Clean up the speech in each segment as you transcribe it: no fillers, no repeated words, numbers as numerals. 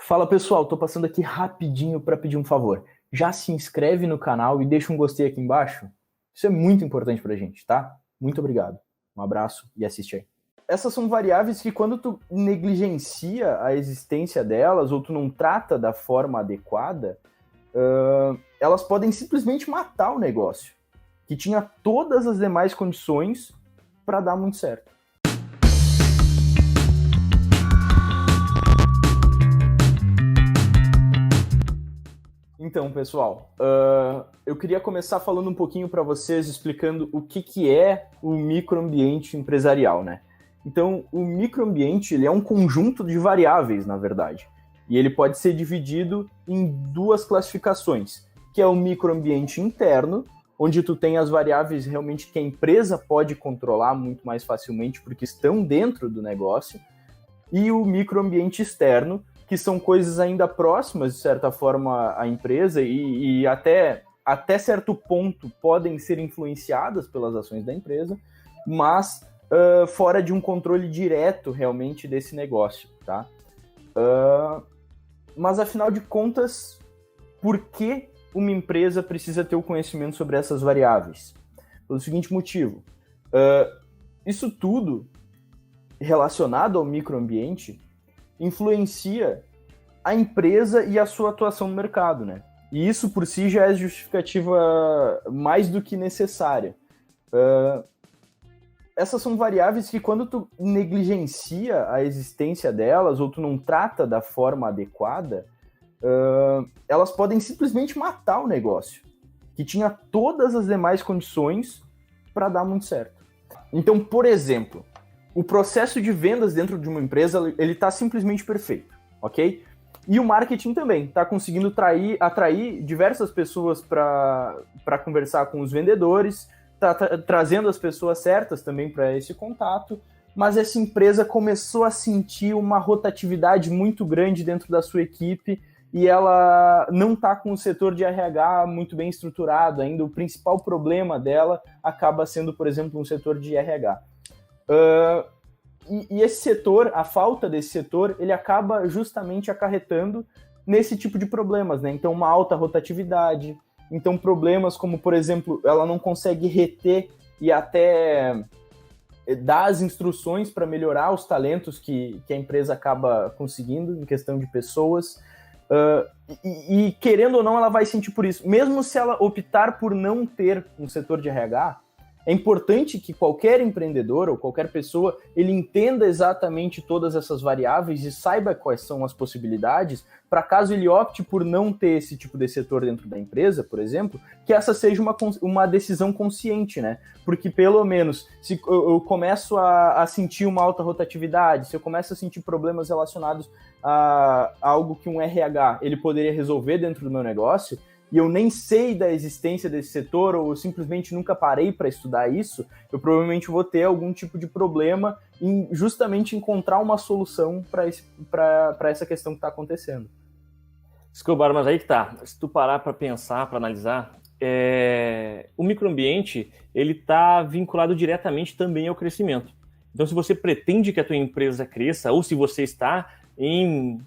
Fala pessoal, tô passando aqui rapidinho para pedir um favor. Já se inscreve no canal e deixa um gostei aqui embaixo? Isso é muito importante pra gente, tá? Muito obrigado. Um abraço e assiste aí. Essas são variáveis que quando tu negligencia a existência delas ou tu não trata da forma adequada, elas podem simplesmente matar o negócio, que tinha todas as demais condições para dar muito certo. Então, pessoal, eu queria começar falando um pouquinho para vocês, explicando o que é o microambiente empresarial, né? Então, o microambiente, ele é um conjunto de variáveis, na verdade, e ele pode ser dividido em duas classificações, que é o microambiente interno, onde tu tem as variáveis realmente que a empresa pode controlar muito mais facilmente, porque estão dentro do negócio, e o microambiente externo, que são coisas ainda próximas, de certa forma, à empresa e até certo ponto podem ser influenciadas pelas ações da empresa, mas fora de um controle direto, realmente, desse negócio, tá? Mas, afinal de contas, por que uma empresa precisa ter o conhecimento sobre essas variáveis? Pelo seguinte motivo, isso tudo relacionado ao microambiente influencia a empresa e a sua atuação no mercado, né? E isso por si já é justificativa mais do que necessária. Essas são variáveis que quando tu negligencia a existência delas ou tu não trata da forma adequada, elas podem simplesmente matar o negócio, que tinha todas as demais condições para dar muito certo. Então, por exemplo, o processo de vendas dentro de uma empresa, ele está simplesmente perfeito, ok? E o marketing também está conseguindo atrair diversas pessoas para conversar com os vendedores, está trazendo as pessoas certas também para esse contato, mas essa empresa começou a sentir uma rotatividade muito grande dentro da sua equipe e ela não está com o setor de RH muito bem estruturado ainda. O principal problema dela acaba sendo, por exemplo, um setor de RH. E esse setor, a falta desse setor, ele acaba justamente acarretando nesse tipo de problemas, né? Então, uma alta rotatividade, então problemas como, por exemplo, ela não consegue reter e até dar as instruções para melhorar os talentos que a empresa acaba conseguindo em questão de pessoas. E querendo ou não, ela vai sentir por isso. Mesmo se ela optar por não ter um setor de RH, é importante que qualquer empreendedor ou qualquer pessoa, ele entenda exatamente todas essas variáveis e saiba quais são as possibilidades, para caso ele opte por não ter esse tipo de setor dentro da empresa, por exemplo, que essa seja uma decisão consciente, né? Porque pelo menos, se eu começo a sentir uma alta rotatividade, se eu começo a sentir problemas relacionados a algo que um RH ele poderia resolver dentro do meu negócio, e eu nem sei da existência desse setor, ou eu simplesmente nunca parei para estudar isso, eu provavelmente vou ter algum tipo de problema em justamente encontrar uma solução para essa questão que está acontecendo. Escobar, mas aí que tá. Se tu parar para pensar, para analisar, o microambiente ele está vinculado diretamente também ao crescimento. Então, se você pretende que a tua empresa cresça, ou se você está em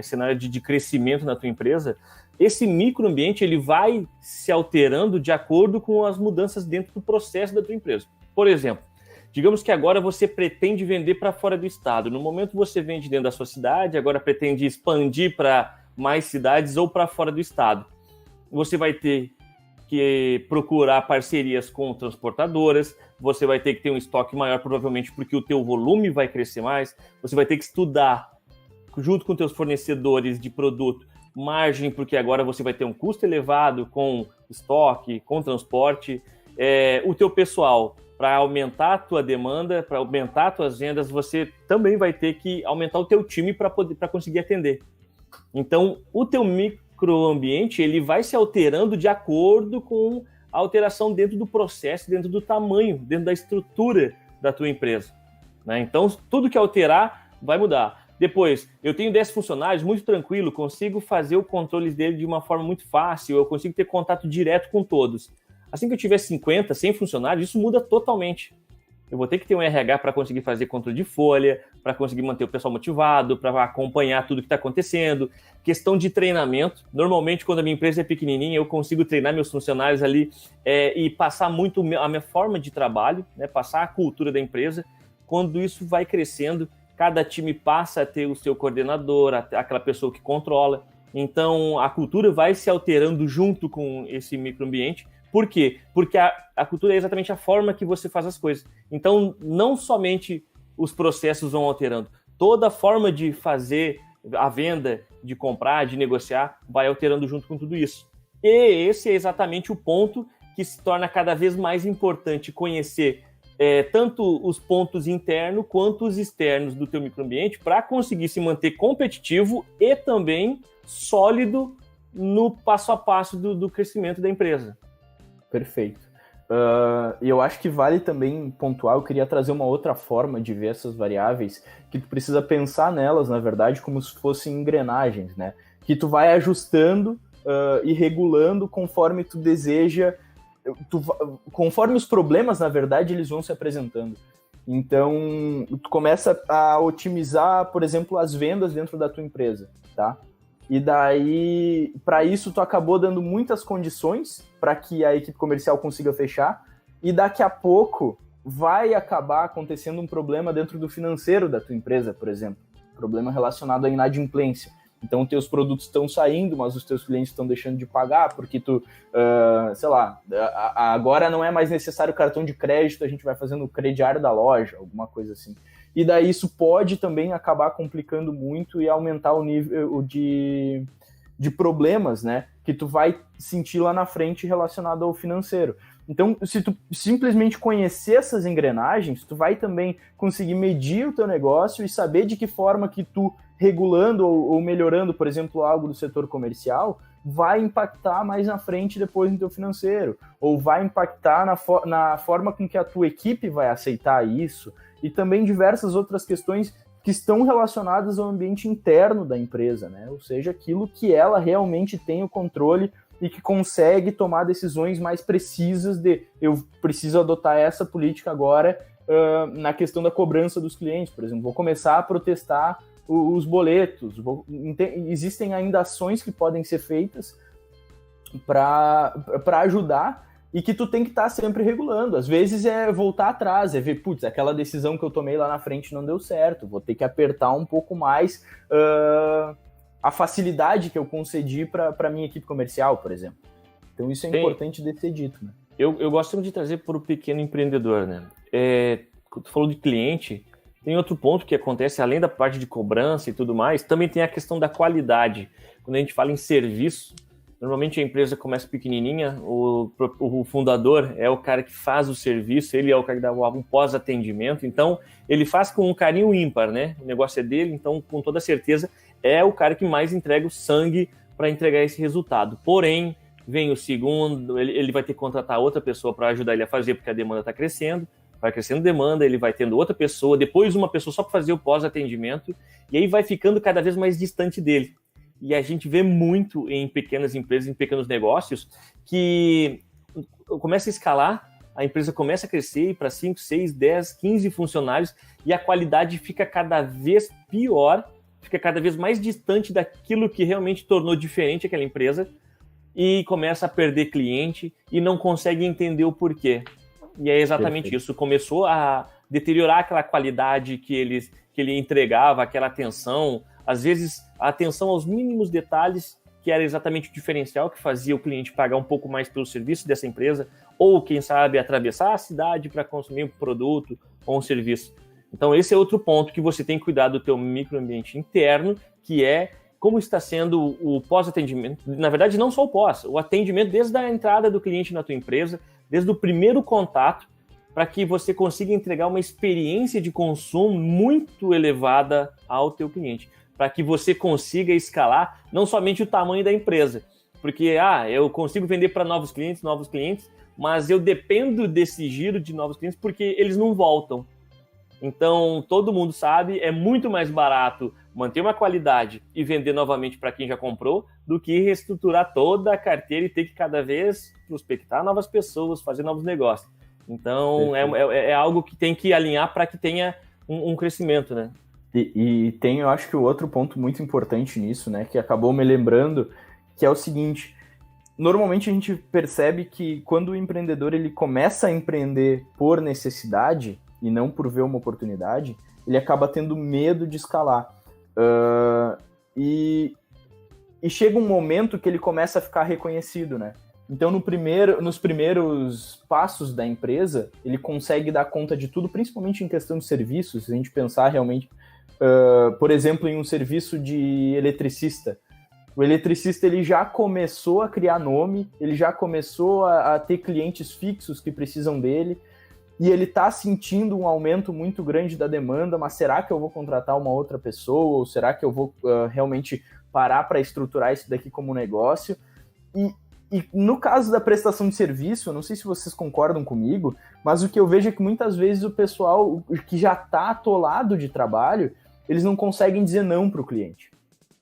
cenário de crescimento na tua empresa, esse microambiente ele vai se alterando de acordo com as mudanças dentro do processo da tua empresa. Por exemplo, digamos que agora você pretende vender para fora do estado. No momento você vende dentro da sua cidade, agora pretende expandir para mais cidades ou para fora do estado. Você vai ter que procurar parcerias com transportadoras, você vai ter que ter um estoque maior, provavelmente porque o teu volume vai crescer mais, você vai ter que estudar junto com teus fornecedores de produto margem, porque agora você vai ter um custo elevado com estoque, com transporte. O teu pessoal, para aumentar a tua demanda, para aumentar as tuas vendas, você também vai ter que aumentar o teu time para conseguir atender. Então, o teu microambiente ele vai se alterando de acordo com a alteração dentro do processo, dentro do tamanho, dentro da estrutura da tua empresa, né? Então, tudo que alterar vai mudar. Depois, eu tenho 10 funcionários, muito tranquilo, consigo fazer o controle dele de uma forma muito fácil, eu consigo ter contato direto com todos. Assim que eu tiver 50, 100 funcionários, isso muda totalmente. eu vou ter que ter um RH para conseguir fazer controle de folha, para conseguir manter o pessoal motivado, para acompanhar tudo que está acontecendo. Questão de treinamento. Normalmente, quando a minha empresa é pequenininha, eu consigo treinar meus funcionários ali e passar muito a minha forma de trabalho, né? Passar a cultura da empresa. Quando isso vai crescendo, cada time passa a ter o seu coordenador, aquela pessoa que controla. Então, a cultura vai se alterando junto com esse microambiente. Por quê? Porque a cultura é exatamente a forma que você faz as coisas. Então, não somente os processos vão alterando, toda a forma de fazer a venda, de comprar, de negociar, vai alterando junto com tudo isso. E esse é exatamente o ponto que se torna cada vez mais importante conhecer tanto os pontos internos quanto os externos do teu microambiente para conseguir se manter competitivo e também sólido no passo a passo do crescimento da empresa. Perfeito. E eu acho que vale também pontuar, eu queria trazer uma outra forma de ver essas variáveis, que tu precisa pensar nelas, na verdade, como se fossem engrenagens, né? Que tu vai ajustando e regulando conforme tu deseja, conforme os problemas, na verdade, eles vão se apresentando. Então, tu começa a otimizar, por exemplo, as vendas dentro da tua empresa, tá? E daí, para isso, tu acabou dando muitas condições para que a equipe comercial consiga fechar, e daqui a pouco vai acabar acontecendo um problema dentro do financeiro da tua empresa, por exemplo. Problema relacionado à inadimplência. Então, teus produtos estão saindo, mas os teus clientes estão deixando de pagar, porque tu, sei lá, agora não é mais necessário cartão de crédito, a gente vai fazendo o crediário da loja, alguma coisa assim. E daí isso pode também acabar complicando muito e aumentar o nível de problemas, né, que tu vai sentir lá na frente relacionado ao financeiro. Então, se tu simplesmente conhecer essas engrenagens, tu vai também conseguir medir o teu negócio e saber de que forma que tu, regulando ou melhorando, por exemplo, algo do setor comercial, vai impactar mais na frente depois no teu financeiro, ou vai impactar na forma com que a tua equipe vai aceitar isso, e também diversas outras questões que estão relacionadas ao ambiente interno da empresa, né? Ou seja, aquilo que ela realmente tem o controle e que consegue tomar decisões mais precisas de eu preciso adotar essa política agora na questão da cobrança dos clientes, por exemplo, vou começar a protestar os boletos, existem ainda ações que podem ser feitas para ajudar e que tu tem que estar sempre regulando. Às vezes é voltar atrás, é ver, putz, aquela decisão que eu tomei lá na frente não deu certo, vou ter que apertar um pouco mais a facilidade que eu concedi para a minha equipe comercial, por exemplo. Então isso é importante de ser dito, né? Eu gosto muito de trazer para o pequeno empreendedor, né? Tu falou de cliente, tem outro ponto que acontece, além da parte de cobrança e tudo mais, também tem a questão da qualidade. Quando a gente fala em serviço, normalmente a empresa começa pequenininha, o fundador é o cara que faz o serviço, ele é o cara que dá um pós-atendimento, então ele faz com um carinho ímpar, né? O negócio é dele, então com toda certeza é o cara que mais entrega o sangue para entregar esse resultado. Porém, vem o segundo, ele vai ter que contratar outra pessoa para ajudar ele a fazer, porque a demanda está crescendo, vai crescendo demanda, ele vai tendo outra pessoa, depois uma pessoa só para fazer o pós-atendimento, e aí vai ficando cada vez mais distante dele. E a gente vê muito em pequenas empresas, em pequenos negócios, que começa a escalar, a empresa começa a crescer para 5, 6, 10, 15 funcionários e a qualidade fica cada vez pior, fica cada vez mais distante daquilo que realmente tornou diferente aquela empresa e começa a perder cliente e não consegue entender o porquê. E é exatamente Perfeito. Isso. Começou a deteriorar aquela qualidade que ele entregava, aquela atenção, às vezes a atenção aos mínimos detalhes, que era exatamente o diferencial que fazia o cliente pagar um pouco mais pelo serviço dessa empresa, ou, quem sabe, atravessar a cidade para consumir um produto ou um serviço. Então, esse é outro ponto que você tem que cuidar do teu microambiente interno, que é como está sendo o pós-atendimento. Na verdade, não só o atendimento desde a entrada do cliente na tua empresa, desde o primeiro contato, para que você consiga entregar uma experiência de consumo muito elevada ao teu cliente, para que você consiga escalar não somente o tamanho da empresa, porque eu consigo vender para novos clientes, mas eu dependo desse giro de novos clientes porque eles não voltam. Então, todo mundo sabe, é muito mais barato manter uma qualidade e vender novamente para quem já comprou do que reestruturar toda a carteira e ter que cada vez prospectar novas pessoas, fazer novos negócios. Então, é algo que tem que alinhar para que tenha um crescimento, né? E tem, eu acho que o outro ponto muito importante nisso, né, que acabou me lembrando, que é o seguinte: normalmente a gente percebe que quando o empreendedor ele começa a empreender por necessidade e não por ver uma oportunidade, ele acaba tendo medo de escalar. E chega um momento que ele começa a ficar reconhecido, né? Então, nos primeiros passos da empresa, ele consegue dar conta de tudo, principalmente em questão de serviços. Se a gente pensar realmente, por exemplo, em um serviço de eletricista, o eletricista ele já começou a criar nome, ele já começou a ter clientes fixos que precisam dele, e ele está sentindo um aumento muito grande da demanda, mas será que eu vou contratar uma outra pessoa, ou será que eu vou realmente parar para estruturar isso daqui como um negócio? E no caso da prestação de serviço, eu não sei se vocês concordam comigo, mas o que eu vejo é que muitas vezes o pessoal que já está atolado de trabalho, eles não conseguem dizer não para o cliente.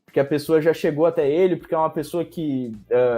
Porque a pessoa já chegou até ele, porque é uma pessoa que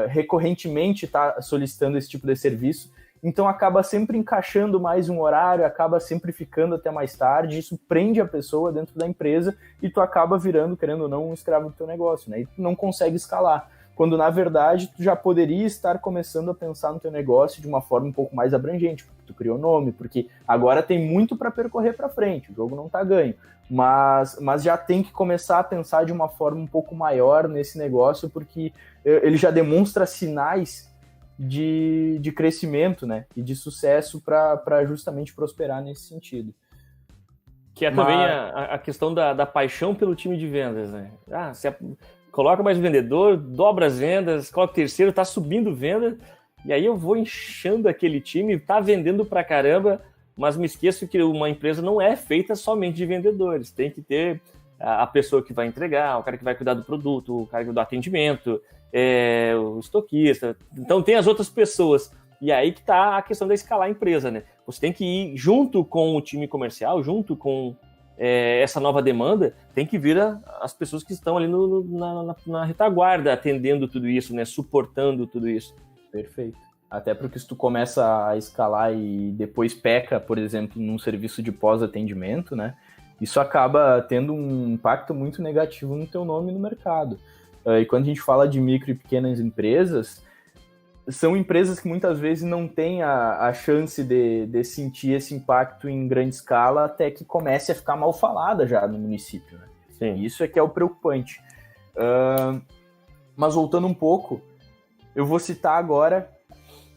recorrentemente está solicitando esse tipo de serviço, então acaba sempre encaixando mais um horário, acaba sempre ficando até mais tarde, isso prende a pessoa dentro da empresa e tu acaba virando, querendo ou não, um escravo do teu negócio, né? E tu não consegue escalar. Quando, na verdade, tu já poderia estar começando a pensar no teu negócio de uma forma um pouco mais abrangente, porque tu criou nome, porque agora tem muito para percorrer para frente, o jogo não está ganho, mas já tem que começar a pensar de uma forma um pouco maior nesse negócio, porque ele já demonstra sinais de crescimento, né, e de sucesso para justamente prosperar nesse sentido. Que é também a questão da paixão pelo time de vendas, né? Coloca mais um vendedor, dobra as vendas, coloca o terceiro, tá subindo venda, e aí eu vou inchando aquele time, tá vendendo pra caramba, mas me esqueço que uma empresa não é feita somente de vendedores, tem que ter a pessoa que vai entregar, o cara que vai cuidar do produto, o cara do atendimento, o estoquista, então tem as outras pessoas, e aí que tá a questão da escalar a empresa, né? Você tem que ir junto com o time comercial, junto com essa nova demanda, tem que vir as pessoas que estão ali na retaguarda, atendendo tudo isso, né? Suportando tudo isso. Perfeito. Até porque se tu começa a escalar e depois peca, por exemplo, num serviço de pós-atendimento, né? Isso acaba tendo um impacto muito negativo no teu nome no mercado. E quando a gente fala de micro e pequenas empresas, são empresas que muitas vezes não têm a chance de sentir esse impacto em grande escala até que comece a ficar mal falada já no município, né? Sim. Isso é que é o preocupante. Mas voltando um pouco, eu vou citar agora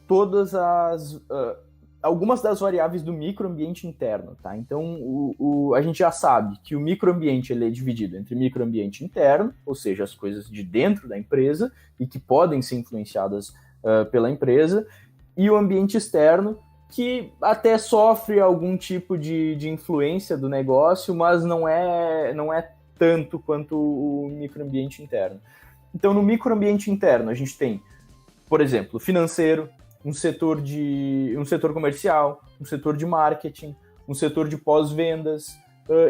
todas algumas das variáveis do microambiente interno, tá? Então, a gente já sabe que o microambiente ele é dividido entre microambiente interno, ou seja, as coisas de dentro da empresa e que podem ser influenciadas pela empresa, e o ambiente externo, que até sofre algum tipo de influência do negócio, mas não é tanto quanto o microambiente interno. Então, no microambiente interno, a gente tem, por exemplo, financeiro, um setor comercial, um setor de marketing, um setor de pós-vendas.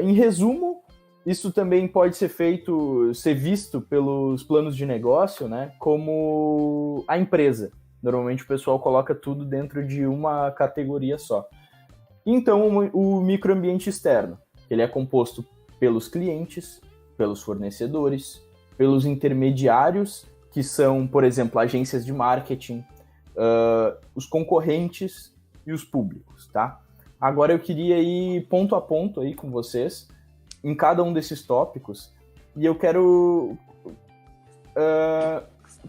Em resumo, isso também pode ser visto pelos planos de negócio, né, como a empresa. Normalmente o pessoal coloca tudo dentro de uma categoria só. Então, o microambiente externo, ele é composto pelos clientes, pelos fornecedores, pelos intermediários, que são, por exemplo, agências de marketing, os concorrentes e os públicos, tá? Agora eu queria ir ponto a ponto aí com vocês, em cada um desses tópicos, e eu quero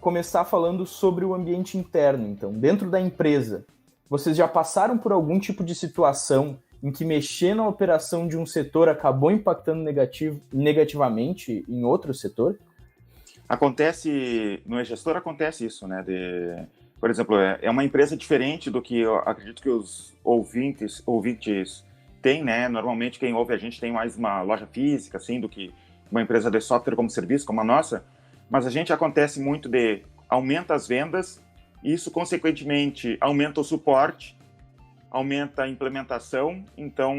começar falando sobre o ambiente interno. Então, dentro da empresa, vocês já passaram por algum tipo de situação em que mexer na operação de um setor acabou impactando negativamente em outro setor? Acontece, no e-gestor acontece isso, né? Por exemplo, é uma empresa diferente do que eu acredito que os ouvintes têm, né? Normalmente quem ouve a gente tem mais uma loja física, assim, do que uma empresa de software como serviço, como a nossa. Mas a gente acontece muito de aumenta as vendas, e isso, consequentemente, aumenta o suporte, aumenta a implementação, então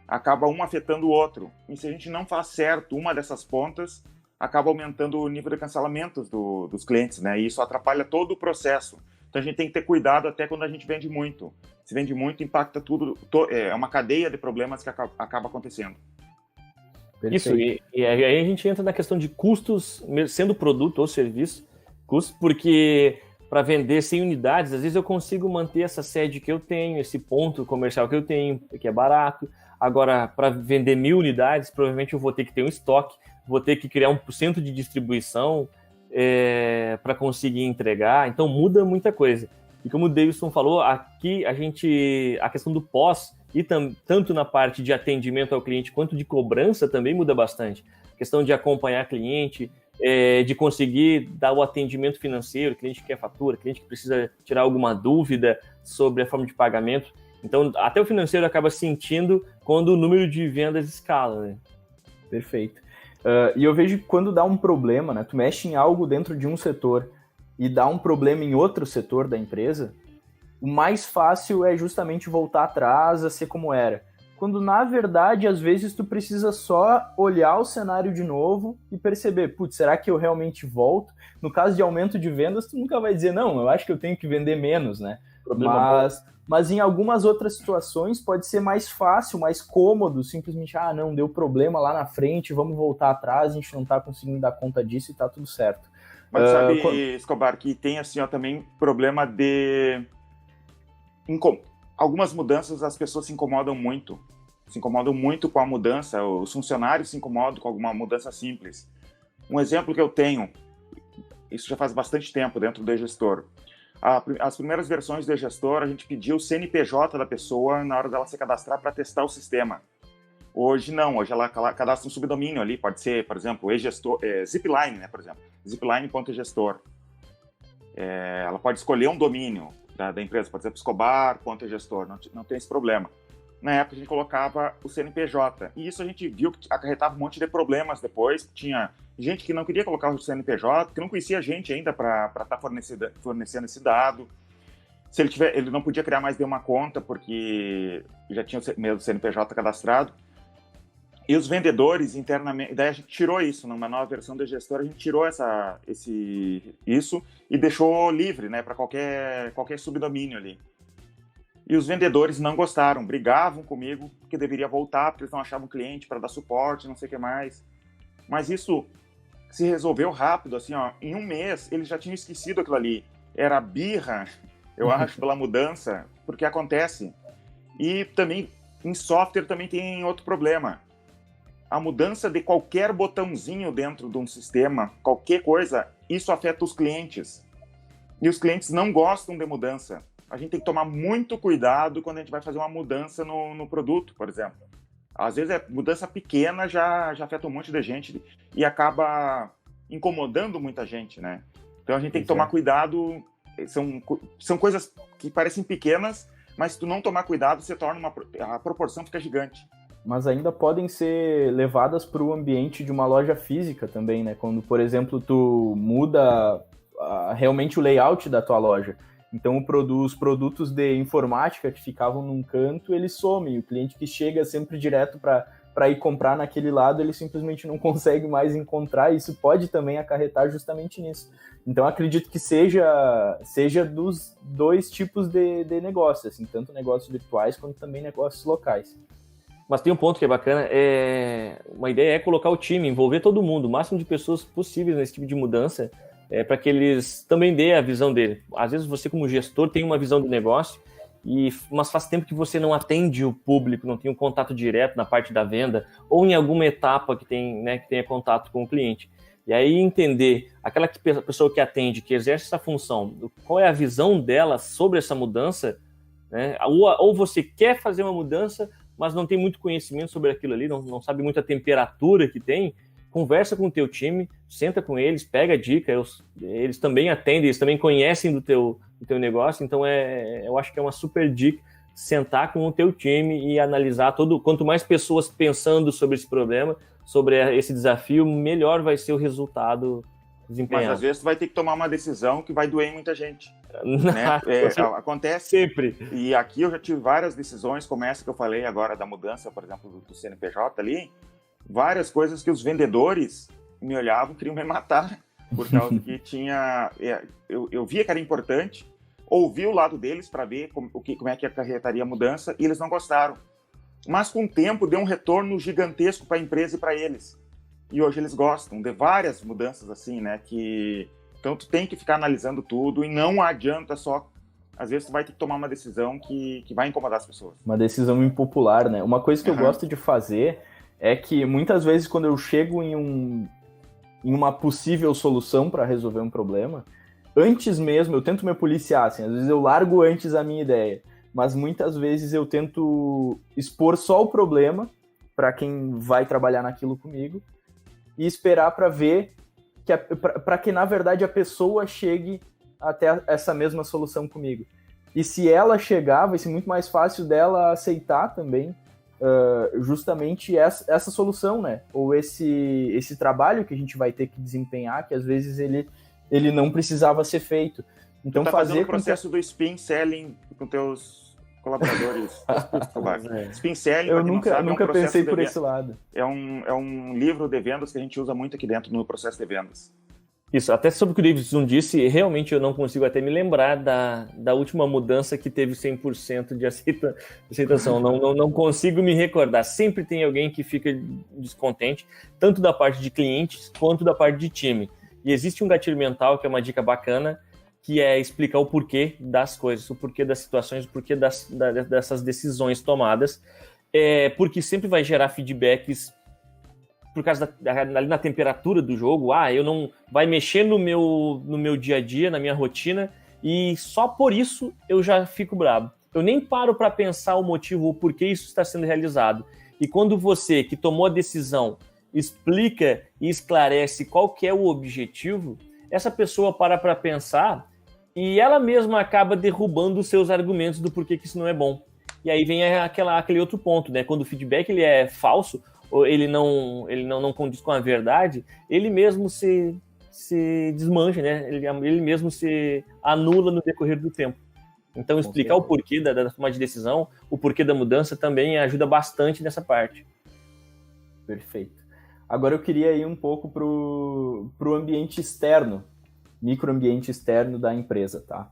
acaba um afetando o outro. E se a gente não faz certo uma dessas pontas, acaba aumentando o nível de cancelamentos dos clientes, né? E isso atrapalha todo o processo. Então a gente tem que ter cuidado até quando a gente vende muito. Se vende muito, impacta tudo, é uma cadeia de problemas que acaba acontecendo. Perfeito. Isso, e aí a gente entra na questão de custos, sendo produto ou serviço, custos, porque para vender 100 unidades, às vezes eu consigo manter essa sede que eu tenho, esse ponto comercial que eu tenho, que é barato. Agora, para vender 1000 unidades, provavelmente eu vou ter que ter um estoque, vou ter que criar um centro de distribuição para conseguir entregar. Então, muda muita coisa. E como o Davidson falou, aqui a questão do pós, e tanto na parte de atendimento ao cliente quanto de cobrança também muda bastante. A questão de acompanhar cliente, de conseguir dar o atendimento financeiro, cliente que quer fatura, cliente que precisa tirar alguma dúvida sobre a forma de pagamento. Então, até o financeiro acaba sentindo quando o número de vendas escala, né? Perfeito. E eu vejo que quando dá um problema, né, tu mexe em algo dentro de um setor e dá um problema em outro setor da empresa, o mais fácil é justamente voltar atrás a ser como era. Quando, na verdade, às vezes tu precisa só olhar o cenário de novo e perceber, putz, será que eu realmente volto? No caso de aumento de vendas, tu nunca vai dizer, não, eu acho que eu tenho que vender menos, né? Mas em algumas outras situações pode ser mais fácil, mais cômodo, simplesmente, não, deu problema lá na frente, vamos voltar atrás, a gente não tá conseguindo dar conta disso e tá tudo certo. Mas sabe, Escobar, que tem assim, também problema de... Algumas mudanças as pessoas se incomodam muito com a mudança, os funcionários se incomodam com alguma mudança simples. Um exemplo que eu tenho, isso já faz bastante tempo dentro do e-gestor, as primeiras versões do e-gestor, a gente pediu o CNPJ da pessoa na hora dela se cadastrar para testar o sistema. Hoje não, hoje ela cadastra um subdomínio ali, pode ser, por exemplo, e-gestor, Zipline, né, por exemplo, zipline.egestor. Ela pode escolher um domínio da empresa, pode ser escobar.egestor, não tem esse problema. Na época a gente colocava o CNPJ, e isso a gente viu que acarretava um monte de problemas depois. Tinha gente que não queria colocar o CNPJ, que não conhecia a gente ainda para estar fornecendo esse dado. Se ele não podia criar mais de uma conta, porque já tinha o mesmo CNPJ cadastrado. E os vendedores internamente, daí a gente tirou isso, numa nova versão do gestor, a gente tirou isso e deixou livre, né, para qualquer subdomínio ali. E os vendedores não gostaram, brigavam comigo, porque deveria voltar, porque eles não achavam cliente para dar suporte, não sei o que mais. Mas isso se resolveu rápido, assim, em um mês eles já tinham esquecido aquilo ali. Era birra, eu acho, pela mudança, porque acontece. E também, em software, também tem outro problema. A mudança de qualquer botãozinho dentro de um sistema, qualquer coisa, isso afeta os clientes. E os clientes não gostam de mudança. A gente tem que tomar muito cuidado quando a gente vai fazer uma mudança no produto, por exemplo. Às vezes, mudança pequena já afeta um monte de gente e acaba incomodando muita gente, né? Então, a gente tem que tomar cuidado. São coisas que parecem pequenas, mas se tu não tomar cuidado, a proporção fica gigante. Mas ainda podem ser levadas para o ambiente de uma loja física também, né? Quando, por exemplo, tu muda realmente o layout da tua loja. Então, os produtos de informática que ficavam num canto, eles somem. O cliente que chega sempre direto para ir comprar naquele lado, ele simplesmente não consegue mais encontrar. Isso pode também acarretar justamente nisso. Então, acredito que seja dos dois tipos de negócio, assim, tanto negócios virtuais quanto também negócios locais. Mas tem um ponto que é bacana, uma ideia é colocar o time, envolver todo mundo, o máximo de pessoas possíveis nesse tipo de mudança, para que eles também dêem a visão dele. Às vezes você, como gestor, tem uma visão do negócio, mas faz tempo que você não atende o público, não tem um contato direto na parte da venda, ou em alguma etapa que tenha contato com o cliente. E aí entender aquela pessoa que atende, que exerce essa função, qual é a visão dela sobre essa mudança, né? Ou você quer fazer uma mudança, mas não tem muito conhecimento sobre aquilo ali, não sabe muito a temperatura que tem, conversa com o teu time, senta com eles, pega a dica, eles também atendem, eles também conhecem do teu negócio, então eu acho que é uma super dica sentar com o teu time e analisar quanto mais pessoas pensando sobre esse problema, sobre esse desafio, melhor vai ser o resultado desempenhado. Mas às vezes tu vai ter que tomar uma decisão que vai doer em muita gente. Né? Acontece sempre. E aqui eu já tive várias decisões, como essa que eu falei agora da mudança, por exemplo, do CNPJ ali, várias coisas que os vendedores me olhavam, queriam me matar, por causa que tinha... Eu via que era importante, ouvi o lado deles para ver como é que acarretaria a mudança, e eles não gostaram. Mas com o tempo deu um retorno gigantesco para a empresa e para eles. E hoje eles gostam de várias mudanças assim, né? Então tu tem que ficar analisando tudo e não adianta só... Às vezes tu vai ter que tomar uma decisão que vai incomodar as pessoas. Uma decisão impopular, né? Uma coisa que eu gosto de fazer é que muitas vezes quando eu chego em uma possível solução para resolver um problema, antes mesmo, eu tento me policiar, assim, às vezes eu largo antes a minha ideia, mas muitas vezes eu tento expor só o problema para quem vai trabalhar naquilo comigo e esperar para ver, para que na verdade a pessoa chegue até essa mesma solução comigo. E se ela chegar, vai ser muito mais fácil dela aceitar também justamente essa solução, né? Ou esse trabalho que a gente vai ter que desempenhar, que às vezes ele não precisava ser feito. Então, fazer o processo do spin selling com teus colaboradores. Spin selling, eu nunca pensei por esse lado. É um livro de vendas que a gente usa muito aqui dentro no processo de vendas. Isso, até sobre o que o Davidson disse, realmente eu não consigo até me lembrar da última mudança que teve 100% de aceitação. Não consigo me recordar. Sempre tem alguém que fica descontente, tanto da parte de clientes quanto da parte de time. E existe um gatilho mental, que é uma dica bacana, que é explicar o porquê das coisas, o porquê das situações, o porquê dessas decisões tomadas, porque sempre vai gerar feedbacks por causa ali na temperatura do jogo. Eu não vai mexer no meu dia a dia, na minha rotina, e só por isso eu já fico bravo. Eu nem paro para pensar o motivo, o porquê isso está sendo realizado. E quando você, que tomou a decisão, explica e esclarece qual que é o objetivo, essa pessoa para pensar e ela mesma acaba derrubando os seus argumentos do porquê que isso não é bom. E aí vem aquele outro ponto, né? Quando o feedback ele é falso, ou ele não condiz com a verdade, ele mesmo se desmancha, né? Ele mesmo se anula no decorrer do tempo. Então, explicar o porquê da tomada de decisão, o porquê da mudança também ajuda bastante nessa parte. Perfeito. Agora eu queria ir um pouco pro ambiente externo, microambiente externo da empresa, tá?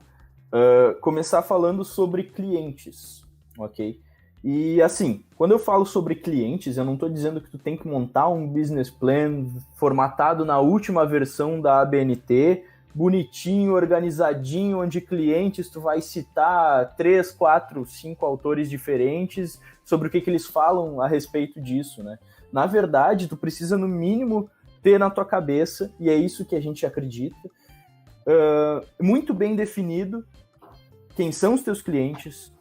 Começar falando sobre clientes, ok? E assim, quando eu falo sobre clientes, eu não estou dizendo que tu tem que montar um business plan formatado na última versão da ABNT, bonitinho, organizadinho, onde clientes tu vai citar 3, 4, 5 autores diferentes sobre o que eles falam a respeito disso, né? Na verdade, tu precisa no mínimo ter na tua cabeça, e é isso que a gente acredita, muito bem definido quem são os teus clientes,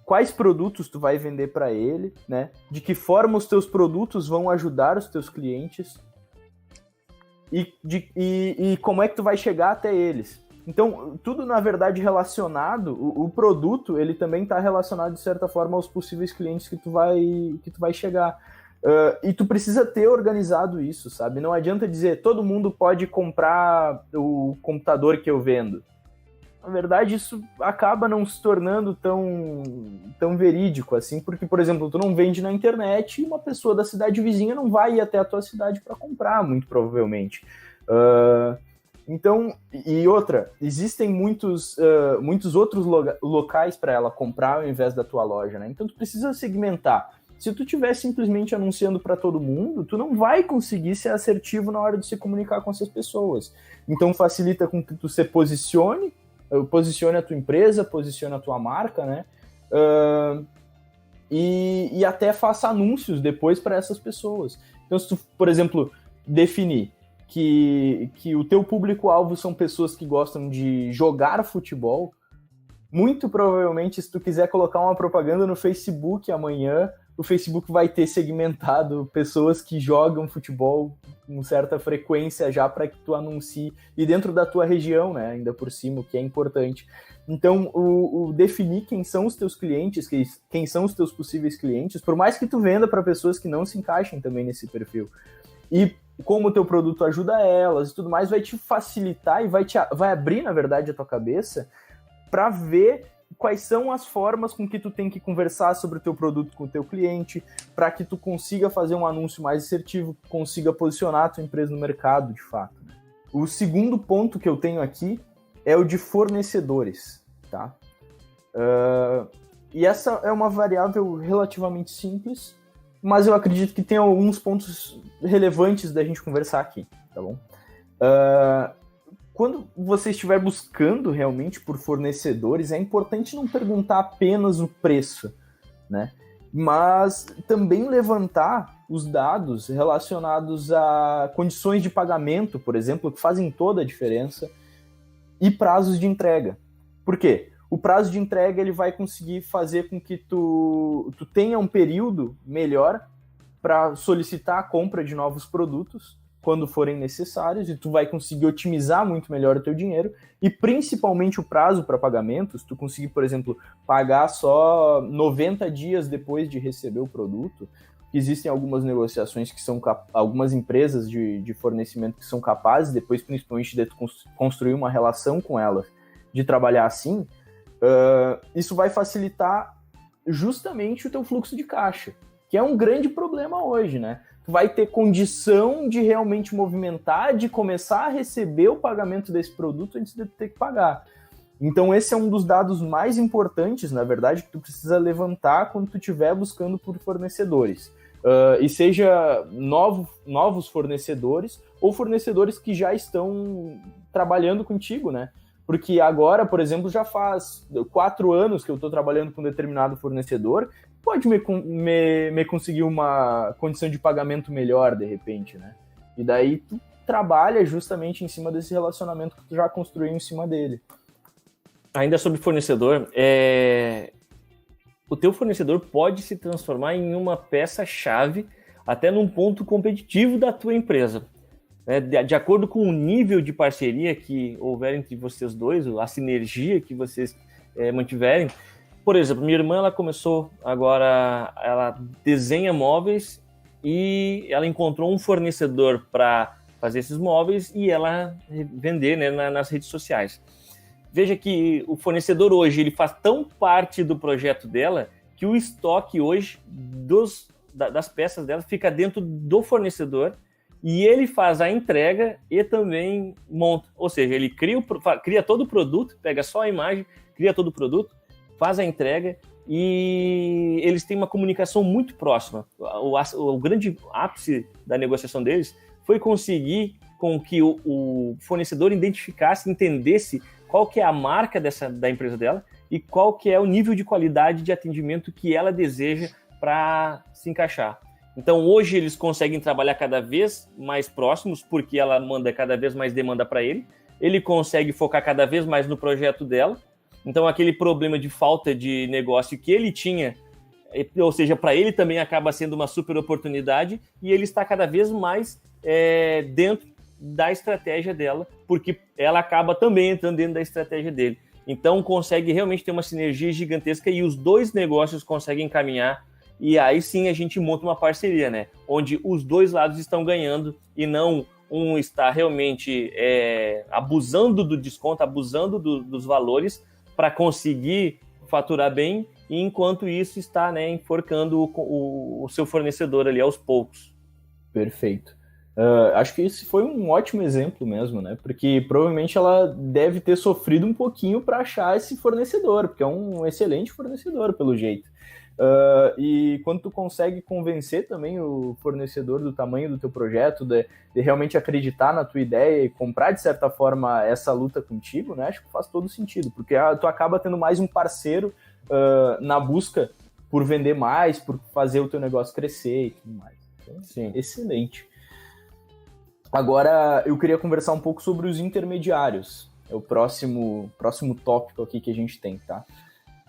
quais produtos tu vai vender para ele, né? De que forma os teus produtos vão ajudar os teus clientes e como é que tu vai chegar até eles. Então, tudo, na verdade, relacionado, o produto, ele também está relacionado, de certa forma, aos possíveis clientes que tu vai chegar. E tu precisa ter organizado isso, sabe? Não adianta dizer, todo mundo pode comprar o computador que eu vendo. Na verdade, isso acaba não se tornando tão verídico, assim, porque, por exemplo, tu não vende na internet e uma pessoa da cidade vizinha não vai ir até a tua cidade para comprar, muito provavelmente. Então, e outra, existem muitos outros locais para ela comprar ao invés da tua loja, né? Então, tu precisa segmentar. Se tu estiver simplesmente anunciando para todo mundo, tu não vai conseguir ser assertivo na hora de se comunicar com essas pessoas. Então, facilita com que tu se posicione a tua empresa, posicione a tua marca, né? E até faça anúncios depois para essas pessoas. Então, se tu, por exemplo, definir que o teu público-alvo são pessoas que gostam de jogar futebol, muito provavelmente, se tu quiser colocar uma propaganda no Facebook amanhã, o Facebook vai ter segmentado pessoas que jogam futebol com certa frequência já para que tu anuncie, e dentro da tua região, né, ainda por cima, o que é importante. Então, o definir quem são os teus clientes, quem são os teus possíveis clientes, por mais que tu venda para pessoas que não se encaixem também nesse perfil, e como o teu produto ajuda elas e tudo mais, vai te facilitar e vai abrir, na verdade, a tua cabeça para ver quais são as formas com que tu tem que conversar sobre o teu produto com o teu cliente, para que tu consiga fazer um anúncio mais assertivo, consiga posicionar a tua empresa no mercado, de fato. O segundo ponto que eu tenho aqui é o de fornecedores, tá? E essa é uma variável relativamente simples, mas eu acredito que tem alguns pontos relevantes da gente conversar aqui, tá bom? Quando você estiver buscando realmente por fornecedores, é importante não perguntar apenas o preço, né? Mas também levantar os dados relacionados a condições de pagamento, por exemplo, que fazem toda a diferença, e prazos de entrega. Por quê? O prazo de entrega ele vai conseguir fazer com que tu tenha um período melhor para solicitar a compra de novos produtos quando forem necessários, e tu vai conseguir otimizar muito melhor o teu dinheiro, e principalmente o prazo para pagamentos, tu conseguir, por exemplo, pagar só 90 dias depois de receber o produto. Existem algumas negociações que são algumas empresas de fornecimento que são capazes, depois principalmente de construir uma relação com elas, de trabalhar assim. Isso vai facilitar justamente o teu fluxo de caixa, que é um grande problema hoje, né? Tu vai ter condição de realmente movimentar, de começar a receber o pagamento desse produto antes de ter que pagar. Então esse é um dos dados mais importantes, na verdade, que tu precisa levantar quando tu estiver buscando por fornecedores. E seja novos fornecedores ou fornecedores que já estão trabalhando contigo, né? Porque agora, por exemplo, já faz 4 anos que eu estou trabalhando com um determinado fornecedor, pode me conseguir uma condição de pagamento melhor, de repente, né? E daí tu trabalha justamente em cima desse relacionamento que tu já construiu em cima dele. Ainda sobre fornecedor, o teu fornecedor pode se transformar em uma peça-chave até num ponto competitivo da tua empresa. De acordo com o nível de parceria que houver entre vocês dois, a sinergia que vocês mantiverem. Por exemplo, minha irmã, ela começou agora, ela desenha móveis e ela encontrou um fornecedor para fazer esses móveis e ela vender, né, nas redes sociais. Veja que o fornecedor hoje, ele faz tão parte do projeto dela que o estoque hoje das peças dela fica dentro do fornecedor e ele faz a entrega e também monta. Ou seja, ele cria todo o produto, pega só a imagem, cria todo o produto, faz a entrega e eles têm uma comunicação muito próxima. O grande ápice da negociação deles foi conseguir com que o fornecedor identificasse, entendesse qual que é a marca da empresa dela e qual que é o nível de qualidade de atendimento que ela deseja para se encaixar. Então, hoje eles conseguem trabalhar cada vez mais próximos, porque ela manda cada vez mais demanda para ele consegue focar cada vez mais no projeto dela. Então, aquele problema de falta de negócio que ele tinha, ou seja, para ele também acaba sendo uma super oportunidade e ele está cada vez mais dentro da estratégia dela, porque ela acaba também entrando dentro da estratégia dele. Então, consegue realmente ter uma sinergia gigantesca e os dois negócios conseguem caminhar e aí sim a gente monta uma parceria, né? Onde os dois lados estão ganhando e não um está realmente abusando do desconto, abusando dos valores para conseguir faturar bem, e enquanto isso está, né, enforcando o seu fornecedor ali aos poucos. Perfeito. Acho que esse foi um ótimo exemplo mesmo, né? Porque provavelmente ela deve ter sofrido um pouquinho para achar esse fornecedor, porque é um excelente fornecedor, pelo jeito. E quando tu consegue convencer também o fornecedor do tamanho do teu projeto, de realmente acreditar na tua ideia e comprar, de certa forma, essa luta contigo, né? Acho que faz todo sentido, porque tu acaba tendo mais um parceiro na busca por vender mais, por fazer o teu negócio crescer e tudo mais. Então, sim, excelente. Agora, eu queria conversar um pouco sobre os intermediários. É o próximo tópico aqui que a gente tem, tá?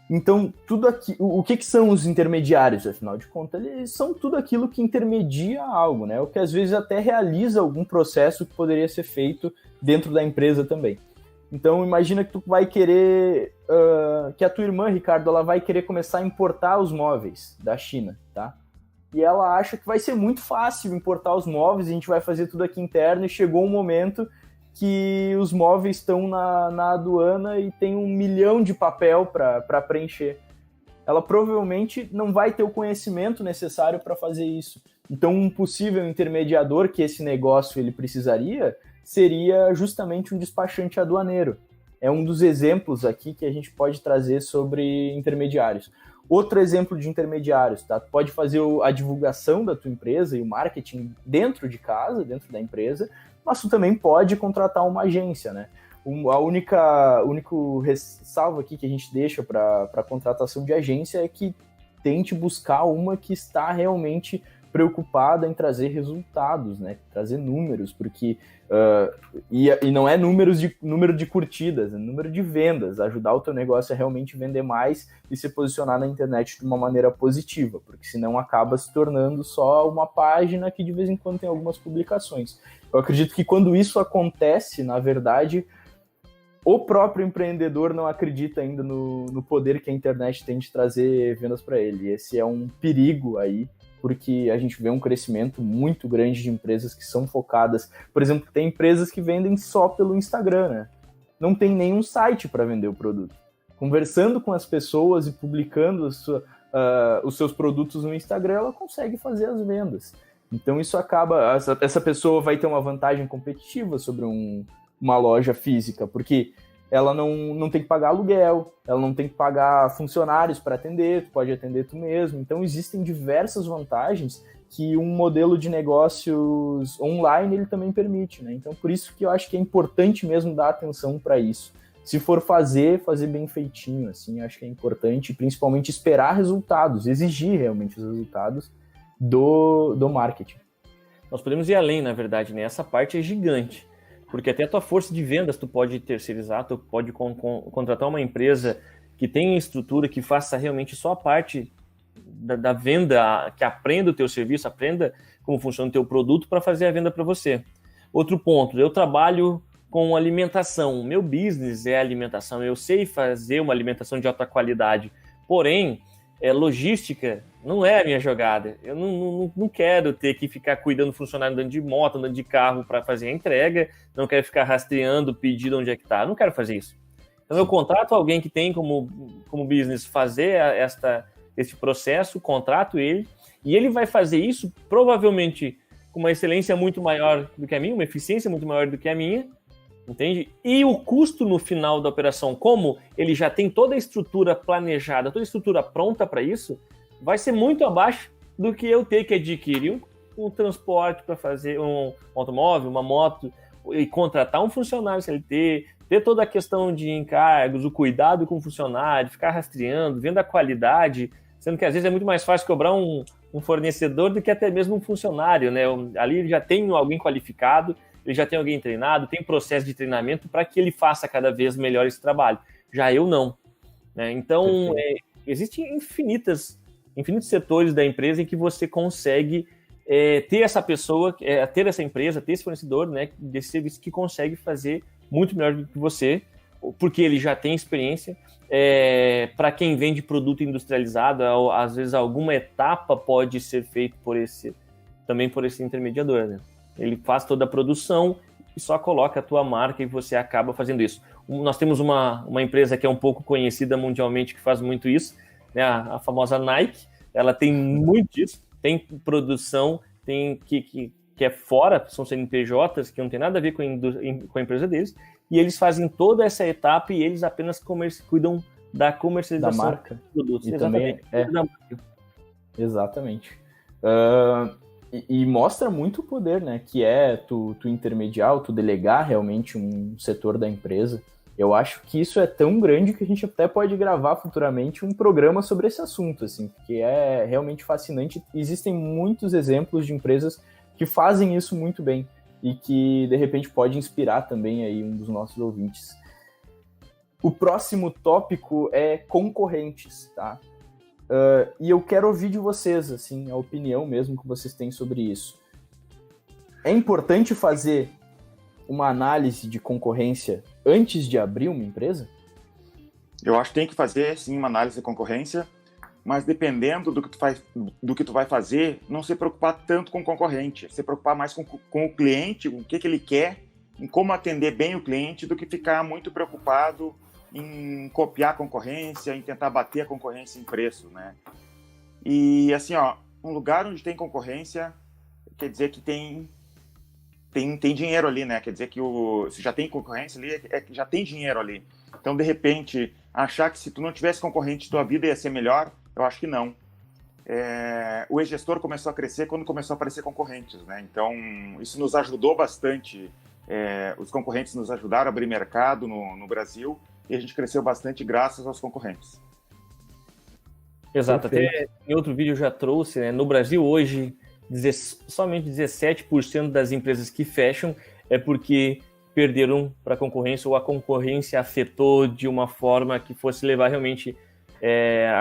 Então, tudo aqui, o que são os intermediários, afinal de contas? Eles são tudo aquilo que intermedia algo, né? O que às vezes até realiza algum processo que poderia ser feito dentro da empresa também. Então, imagina que tu vai querer, que a tua irmã, Ricardo, ela vai querer começar a importar os móveis da China, tá? E ela acha que vai ser muito fácil importar os móveis, a gente vai fazer tudo aqui interno, e chegou um momento que os móveis estão na aduana e tem 1 milhão de papel para preencher. Ela provavelmente não vai ter o conhecimento necessário para fazer isso. Então, um possível intermediador que esse negócio ele precisaria seria justamente um despachante aduaneiro. é um dos exemplos aqui que a gente pode trazer sobre intermediários. Outro exemplo de intermediários, tá? Tu pode fazer a divulgação da tua empresa e o marketing dentro de casa, dentro da empresa, mas tu também pode contratar uma agência, né? A único ressalvo aqui que a gente deixa para contratação de agência é que tente buscar uma que está realmente preocupada em trazer resultados, né? Trazer números, porque e não é número de curtidas, é número de vendas, ajudar o teu negócio a realmente vender mais e se posicionar na internet de uma maneira positiva, porque senão acaba se tornando só uma página que de vez em quando tem algumas publicações. Eu acredito que quando isso acontece, na verdade, o próprio empreendedor não acredita ainda no poder que a internet tem de trazer vendas para ele. Esse é um perigo aí, porque a gente vê um crescimento muito grande de empresas que são focadas. Por exemplo, tem empresas que vendem só pelo Instagram, né? Não tem nenhum site para vender o produto. Conversando com as pessoas e publicando os seus produtos no Instagram, ela consegue fazer as vendas. Então isso acaba... Essa pessoa vai ter uma vantagem competitiva sobre uma loja física, porque ela não tem que pagar aluguel, ela não tem que pagar funcionários para atender, tu pode atender tu mesmo. Então existem diversas vantagens que um modelo de negócios online ele também permite, né? Então por isso que eu acho que é importante mesmo dar atenção para isso. Se for fazer bem feitinho, assim, acho que é importante, principalmente esperar resultados, exigir realmente os resultados do marketing. Nós podemos ir além, na verdade, né? Essa parte é gigante. Porque até a tua força de vendas tu pode terceirizar, tu pode contratar uma empresa que tenha estrutura, que faça realmente só a parte da venda, que aprenda o teu serviço, aprenda como funciona o teu produto para fazer a venda para você. Outro ponto, eu trabalho com alimentação, meu business é alimentação, eu sei fazer uma alimentação de alta qualidade, porém, logística não é a minha jogada. Eu não quero ter que ficar cuidando do funcionário andando de moto, andando de carro para fazer a entrega, não quero ficar rastreando o pedido onde é que está, não quero fazer isso. Então eu contrato alguém que tem como business fazer este processo, contrato ele, e ele vai fazer isso provavelmente com uma excelência muito maior do que a minha, uma eficiência muito maior do que a minha, entende? E o custo no final da operação, como ele já tem toda a estrutura planejada, toda a estrutura pronta para isso, vai ser muito abaixo do que eu ter que adquirir um transporte para fazer um automóvel, uma moto, e contratar um funcionário CLT, ter toda a questão de encargos, o cuidado com o funcionário, ficar rastreando, vendo a qualidade, sendo que às vezes é muito mais fácil cobrar um fornecedor do que até mesmo um funcionário, né? Ali ele já tem alguém qualificado, ele já tem alguém treinado, tem processo de treinamento para que ele faça cada vez melhor esse trabalho. Já eu não, né? Então, existem infinitos setores da empresa em que você consegue ter essa pessoa, ter essa empresa, ter esse fornecedor, né, desse serviço que consegue fazer muito melhor do que você, porque ele já tem experiência. Para quem vende produto industrializado, às vezes alguma etapa pode ser feita também por esse intermediador, né? Ele faz toda a produção e só coloca a tua marca e você acaba fazendo isso. Nós temos uma empresa que é um pouco conhecida mundialmente que faz muito isso, né? A famosa Nike. Ela tem muito disso, tem produção, tem que é fora, são CNPJs, que não tem nada a ver com a empresa deles, e eles fazem toda essa etapa e eles apenas cuidam da comercialização da marca. Dos produtos. E exatamente. Também da marca. Exatamente. E mostra muito o poder, né? Que é tu intermediar, tu delegar realmente um setor da empresa. Eu acho que isso é tão grande que a gente até pode gravar futuramente um programa sobre esse assunto, assim, porque é realmente fascinante. Existem muitos exemplos de empresas que fazem isso muito bem e que, de repente, pode inspirar também aí um dos nossos ouvintes. O próximo tópico é concorrentes, tá? E eu quero ouvir de vocês, assim, a opinião mesmo que vocês têm sobre isso. É importante fazer uma análise de concorrência antes de abrir uma empresa? Eu acho que tem que fazer, sim, uma análise de concorrência, mas dependendo do que tu vai fazer, não se preocupar tanto com o concorrente, se preocupar mais com o cliente, com o que ele quer, em como atender bem o cliente, do que ficar muito preocupado em copiar a concorrência, em tentar bater a concorrência em preço, né? E, assim, um lugar onde tem concorrência quer dizer que tem dinheiro ali, né? Quer dizer que se já tem concorrência ali, já tem dinheiro ali. Então, de repente, achar que se tu não tivesse concorrente, tua vida ia ser melhor, eu acho que não. O e-gestor começou a crescer quando começou a aparecer concorrentes, né? Então, isso nos ajudou bastante. Os concorrentes nos ajudaram a abrir mercado no Brasil e a gente cresceu bastante graças aos concorrentes. Exato. Até em outro vídeo eu já trouxe, né? No Brasil hoje, somente 17% das empresas que fecham é porque perderam para a concorrência ou a concorrência afetou de uma forma que fosse levar realmente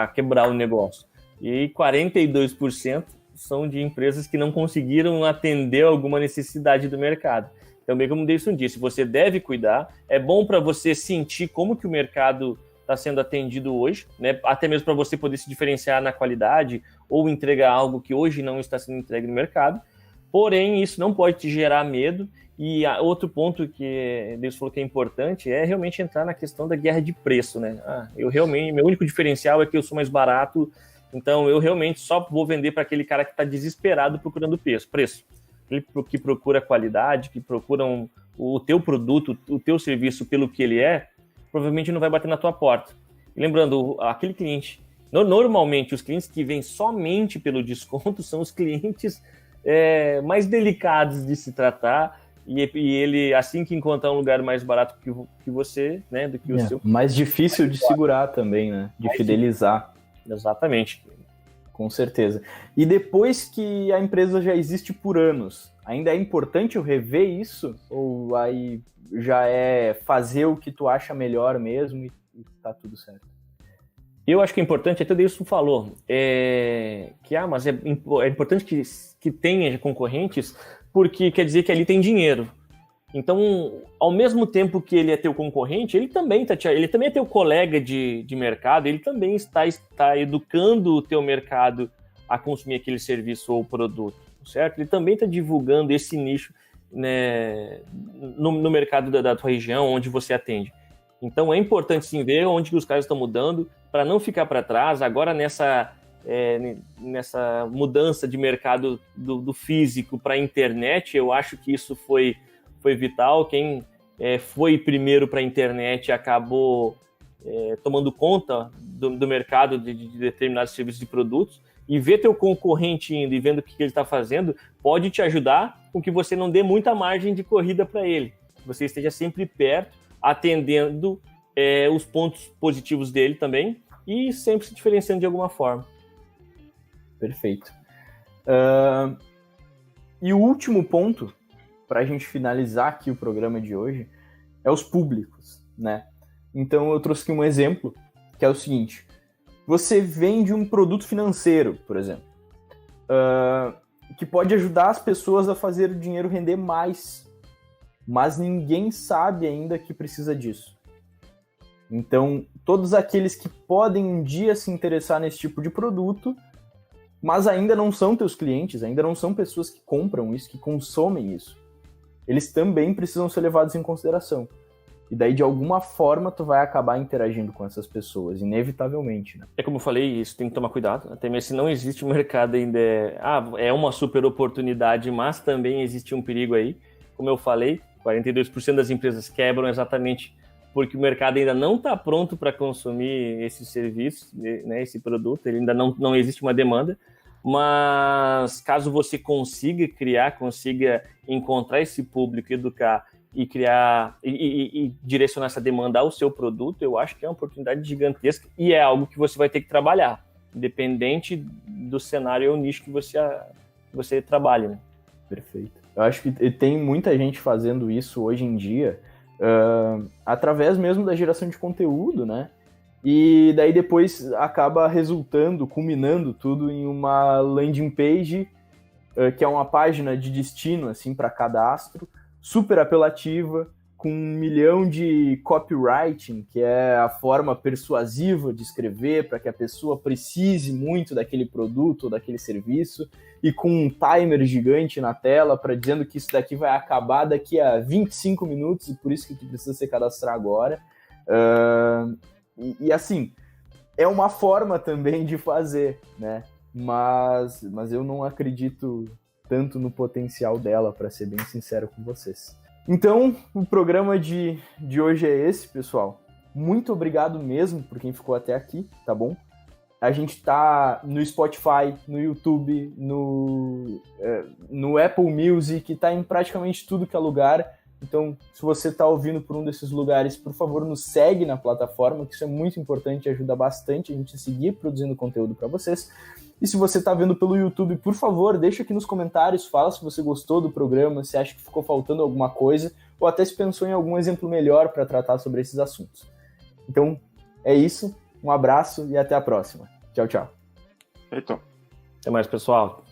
a quebrar o negócio. E 42% são de empresas que não conseguiram atender alguma necessidade do mercado. Então, bem como o Davidson disse, você deve cuidar, é bom para você sentir como que o mercado está sendo atendido hoje, né? Até mesmo para você poder se diferenciar na qualidade ou entregar algo que hoje não está sendo entregue no mercado. Porém, isso não pode te gerar medo. E outro ponto que Deus falou que é importante é realmente entrar na questão da guerra de preço, né? Meu único diferencial é que eu sou mais barato, então eu realmente só vou vender para aquele cara que está desesperado procurando preço. Ele que procura qualidade, que procura o teu produto, o teu serviço pelo que ele é, provavelmente não vai bater na tua porta. E lembrando, aquele cliente, normalmente os clientes que vêm somente pelo desconto são os clientes mais delicados de se tratar, e ele, assim que encontrar um lugar mais barato que você, né, do que o seu... Mais difícil de segurar também, né, de fidelizar. Exatamente. Com certeza. E depois que a empresa já existe por anos, ainda é importante eu rever isso? Ou aí já é fazer o que tu acha melhor mesmo e tá tudo certo? Eu acho que é importante, até o Deilson falou, mas é importante que tenha concorrentes, porque quer dizer que ali tem dinheiro. Então, ao mesmo tempo que ele é teu concorrente, ele também é teu colega de mercado, ele também está educando o teu mercado a consumir aquele serviço ou produto, certo? Ele também está divulgando esse nicho, né, no mercado da tua região, onde você atende. Então, é importante sim ver onde que os caras estão mudando, para não ficar para trás. Agora, nessa mudança de mercado do físico para a internet, eu acho que isso foi vital. Quem foi primeiro para a internet acabou tomando conta do mercado de determinados serviços e produtos, e ver teu concorrente indo e vendo o que ele está fazendo pode te ajudar com que você não dê muita margem de corrida para ele. Você esteja sempre perto, atendendo os pontos positivos dele também e sempre se diferenciando de alguma forma. Perfeito. E o último ponto, para a gente finalizar aqui o programa de hoje, é os públicos, né? Então eu trouxe aqui um exemplo, que é o seguinte: você vende um produto financeiro, por exemplo, que pode ajudar as pessoas a fazer o dinheiro render mais, mas ninguém sabe ainda que precisa disso. Então, todos aqueles que podem um dia se interessar nesse tipo de produto, mas ainda não são teus clientes, ainda não são pessoas que compram isso, que consomem isso, eles também precisam ser levados em consideração. E daí, de alguma forma, tu vai acabar interagindo com essas pessoas, inevitavelmente, né? É como eu falei, isso tem que tomar cuidado. Até mesmo se não existe um mercado ainda, é uma super oportunidade, mas também existe um perigo aí. Como eu falei, 42% das empresas quebram exatamente porque o mercado ainda não está pronto para consumir esse serviço, né, esse produto, ele ainda não existe uma demanda. Mas caso você consiga encontrar esse público, educar e criar e direcionar essa demanda ao seu produto, eu acho que é uma oportunidade gigantesca e é algo que você vai ter que trabalhar, independente do cenário ou nicho que você trabalha, né? Perfeito. Eu acho que tem muita gente fazendo isso hoje em dia, através mesmo da geração de conteúdo, né? E daí depois acaba culminando tudo em uma landing page, que é uma página de destino, assim, para cadastro, super apelativa, com 1 milhão de copywriting, que é a forma persuasiva de escrever para que a pessoa precise muito daquele produto ou daquele serviço, e com um timer gigante na tela dizendo que isso daqui vai acabar daqui a 25 minutos e por isso que tu precisa se cadastrar agora. E assim, é uma forma também de fazer, né? Mas eu não acredito tanto no potencial dela, para ser bem sincero com vocês. Então, o programa de hoje é esse, pessoal. muito obrigado mesmo por quem ficou até aqui, tá bom? A gente tá no Spotify, no YouTube, no Apple Music, tá em praticamente tudo que é lugar. Então, se você tá ouvindo por um desses lugares, por favor, nos segue na plataforma, que isso é muito importante e ajuda bastante a gente a seguir produzindo conteúdo para vocês. E se você tá vendo pelo YouTube, por favor, deixa aqui nos comentários, fala se você gostou do programa, se acha que ficou faltando alguma coisa, ou até se pensou em algum exemplo melhor para tratar sobre esses assuntos. Então, é isso. Um abraço e até a próxima. Tchau, tchau. Feito. Até mais, pessoal.